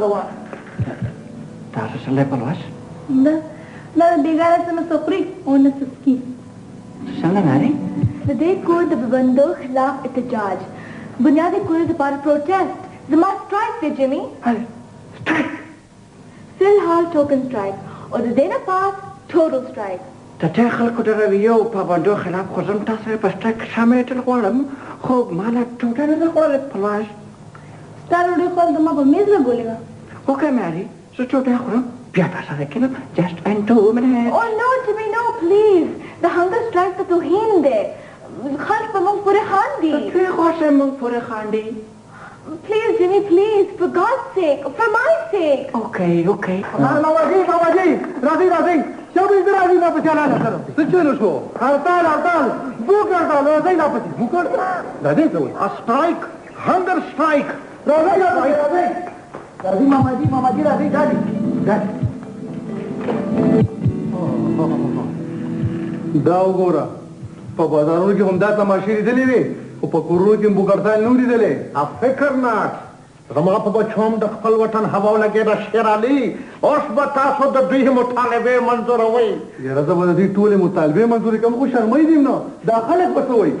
भगवान تاسو سره پلواس دا بیګاره سم سپری او نه سسکی څنګه ناري د دې کور د بندو خلاف احتجاج بنیادی کور د پر پروټیسټ زما سټرایک دی جیمی سټرایک فل هال ټوکن سټرایک او د دې نه پاس ټوټل سټرایک د ټول خلکو د رویو په باندې خلاف خو زم تاسو په سټرایک شامل تل غواړم خو مالا ټوټه نه غواړم پلواس ستاسو د خپل د ما په میز نه ګولېږه اوکې ماري زه ټوټه خورم بیا تاسو راکینم just and 2 minutes oh no Jimmy no please the hunger strike ته توهین دی خلک په موږ پورې خاندي څه خوښه موږ پورې خاندي please Jimmy please for God's sake for my sake okay ماما جی راځي شابه دې راځي نه په چاله سره څه چلو شو هړتال بوګ هړتال راځي نه پتی بوګ راځي څه وایي سټرایک هنگر سټرایک راځي ماما جی راځي ګاډي دا وګوره په بازارونو کې هم دا تماشې لیدلې وي او په کورونو کې بوګ هړتال نه لیدلې فکر نه زما په بچوم د خپل وطن هوا لګېده شیر علي اوس به تاسو د دوی مطالبې منظوروئ یاره زه به د دوی ټولې مطالبې منظورې کوم خو شرمۍ دي نه دا خلک به څه وایي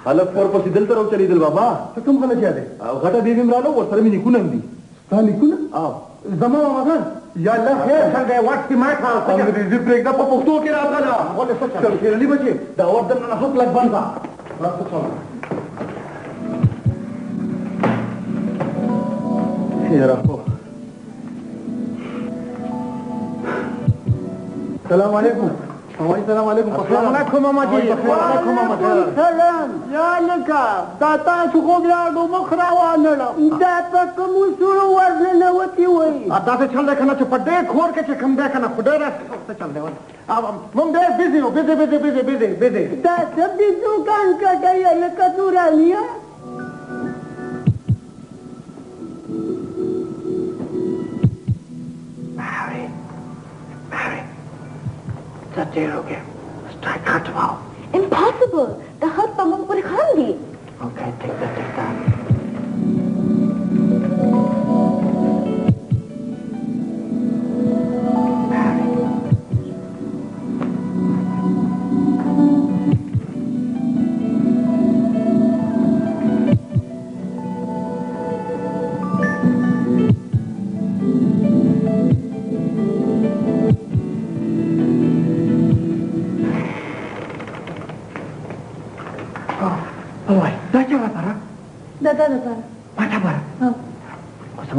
خلک ورپسې دلته راوچلېدل بابا ته کوم خلک یادې او غټه بیبي م راغله ورسره مې نیکونه هم دي ستا نیکونه زما ماماګان یا الله خیر څنګه یې واټ کې ما کړه انګریزي پرېږده په پښتو کې راغله شیر علي بچې دا ور دننه حق لږ بند کړه السلام علیکم السلام علیکم ماما جی سلام یا لکه دا تاسو خو بیا د مخ راوانله دا په کوم اصولو ورننوتي وایي داسې چل دی که نه چې په دې کور کې چې کوم دی که نه خو ډېر څه چل دی موږ ډېر بیزي یو بیزي دا سبزي دوکان کټوي لکه نورانیه Strike ختمه impossible د خلک په موږ پورې خاندي okay take that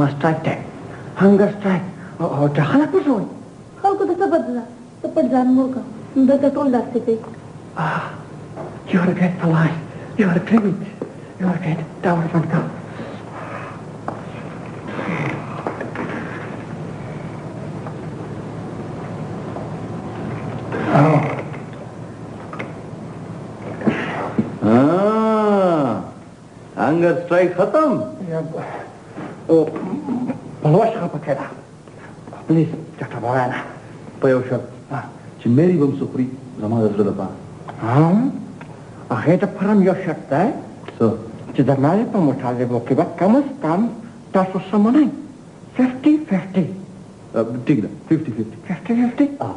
ما strike دی hunger strike او دا خلک څه وایي خلکو ته څه بدله ته پټ ځان مور کا دلته ټول داسې کوي you are great alive you are great دا ور بند کړه hunger strike ختم پلوش خفه کړه پلیز چټه وایه په یو شرط چې مېری به م سخوري زما د زړه لپاره هغې دپاره م یو شرط دی څه چې د مالې په مطالبو کې به کم از کم تاسو څه منئ 50-50 ټیک ده 50-50